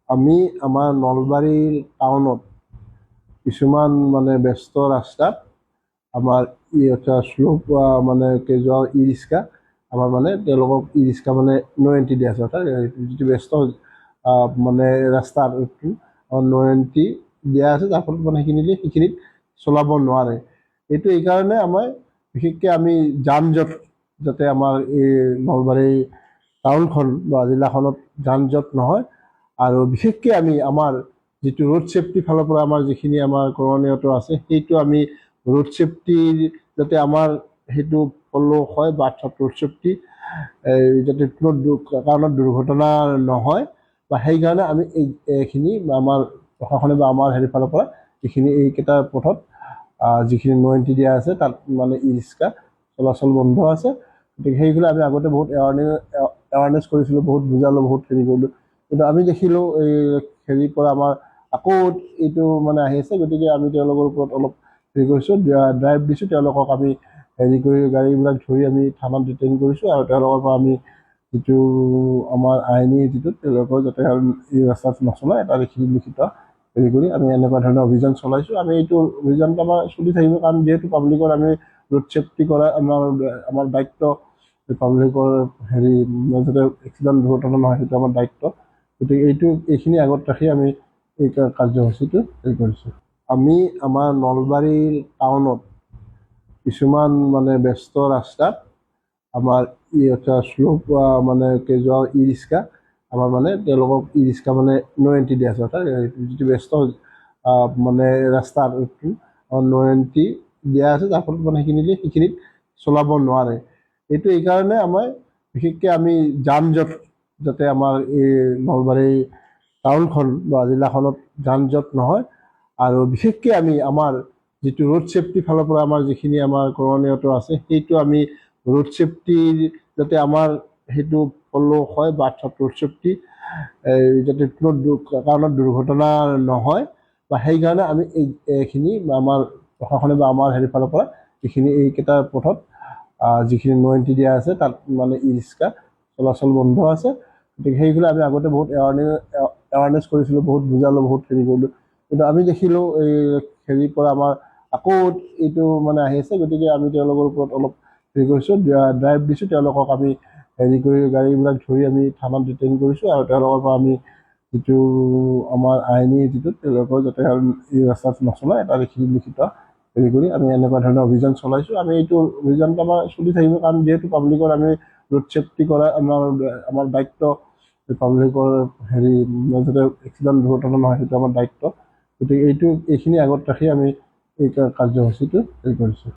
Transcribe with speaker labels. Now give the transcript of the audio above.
Speaker 1: আমি আমাৰ নলবাৰীৰ টাউনত কিছুমান ব্যস্ত ৰাস্তাত আমাৰ শ্লোপ কেইযোৱা ই ৰিক্সা আমাৰ তেওঁলোকক ই ৰিক্সা নো এণ্ট্ৰি দিয়া আছে। অৰ্থাৎ যিটো ব্যস্ত ৰাস্তাত নো এণ্ট্ৰি দিয়া আছে, যাৰ ফলত সেইখিনিত চলাব নোৱাৰে। এইটো এইকাৰণে বিশেষকৈ আমি যান জঁট যাতে আমাৰ এই নলবাৰী টাউনখন বা জিলাখনত যান জঁট নহয়, আৰু বিশেষকৈ আমি আমাৰ যিটো ৰোড ছেফটিৰ ফালৰ পৰা আমাৰ যিখিনি কৰণীয়টো আছে, সেইটো আমি ৰোড ছেফটিৰ যাতে আমাৰ সেইটো ফ'ল' হয় বা ৰোড ছেফটি যাতে কোনো কাৰণত দুৰ্ঘটনা নহয়, বা সেইকাৰণে আমি এইখিনি আমাৰ প্ৰশাসনে বা আমাৰ ফালৰ পৰা এইকেইটা পথত যিখিনি নো এণ্ট্ৰি দিয়া আছে তাত ই ৰিক্সা চলাচল বন্ধ আছে। গতিকে সেইগুলো আমি আগতে বহুত এৱাৰনেছ কৰিছিলোঁ, বহুত বুজালোঁ, বহুত কৰিলোঁ। কিন্তু আমি দেখিলোঁ এই পৰা আমাৰ আকৌ এইটো আহি আছে। গতিকে আমি তেওঁলোকৰ ওপৰত অলপ কৰিছোঁ, ড্ৰাইভ দিছোঁ। তেওঁলোকক আমি কৰি গাড়ীবিলাক ধৰি আমি থানাত ডিটেইন কৰিছোঁ, আৰু তেওঁলোকৰ পৰা আমি যিটো আমাৰ আইনী যিটো তেওঁলোকৰ যাতে এই ৰাস্তাত নচলায় এটা লিখিত কৰি আমি এনেকুৱা ধৰণৰ অভিযান চলাইছোঁ। আমি এইটো অভিযানটো আমাৰ চলি থাকিব, কাৰণ যিহেতু পাব্লিকৰ আমি ৰোড ছেফটি কৰা আমাৰ দায়িত্ব। পাব্লিকৰ যাতে এক্সিডেণ্ট দুৰ্ঘটনা নহয়, সেইটো আমাৰ দায়িত্ব। গতিকে এইখিনি আগত ৰাখি আমি এই কাৰ্যসূচীটো কৰিছোঁ। আমি আমাৰ নলবাৰীৰ টাউনত কিছুমান ব্যস্ত ৰাস্তাত আমাৰ শ্লোপ কেইযোৱা ই ৰিক্সা আমাৰ তেওঁলোকক ই ৰিক্সা নো এণ্ট্ৰি দিয়া আছে। অৰ্থাৎ যিটো ব্যস্ত ৰাস্তাত নো এণ্ট্ৰি দিয়া আছে, যাৰ ফলত সেইখিনিত চলাব নোৱাৰে। এইটো এইকাৰণে বিশেষকৈ আমি যান জঁট যাতে আমাৰ এই নলবাৰী টাউনখন বা জিলাখনত যান জঁট নহয়, আৰু বিশেষকৈ আমি আমাৰ যিটো ৰোড ছেফটিৰ ফালৰ পৰা আমাৰ যিখিনি কৰণীয়টো আছে, সেইটো আমি ৰোড ছেফটিৰ যাতে আমাৰ সেইটো ফ'ল' হয় বা ৰোড ছেফটি যাতে কোনো কাৰণত দুৰ্ঘটনা নহয়, বা সেইকাৰণে আমি এইখিনি আমাৰ প্ৰশাসনে বা আমাৰ ফালৰ পৰা এইকেইটা পথত যিখিনি নো এণ্ট্ৰি দিয়া আছে তাত ই ৰিক্সা চলাচল বন্ধ আছে। গতিকে সেইগুলো আমি আগতে বহুত এৱাৰনেছ কৰিছিলোঁ, বহুত বুজালোঁ, বহুত কৰিলোঁ। কিন্তু আমি দেখিলোঁ এই পৰা আমাৰ আকৌ এইটো আহি আছে। গতিকে আমি তেওঁলোকৰ ওপৰত অলপ কৰিছোঁ, ড্ৰাইভ দিছোঁ। তেওঁলোকক আমি কৰি গাড়ীবিলাক ধৰি আমি থানাত ডিটেইন কৰিছোঁ, আৰু তেওঁলোকৰ পৰা আমি যিটো আমাৰ আইনী যিটো তেওঁলোকৰ যাতে এই ৰাস্তাত নচলায় এটা লিখিত কৰি আমি এনেকুৱা ধৰণৰ অভিযান চলাইছোঁ। আমি এইটো অভিযানটো আমাৰ চলি থাকিব, কাৰণ যিহেতু পাব্লিকৰ আমি ৰোড ছেফটি কৰা আমাৰ দায়িত্ব। পাব্লিকৰ যাতে এক্সিডেণ্ট দুৰ্ঘটনা নহয়, সেইটো আমাৰ দায়িত্ব। গতিকে এইখিনি আগত ৰাখি আমি এই কাৰ্যসূচীটো কৰিছোঁ।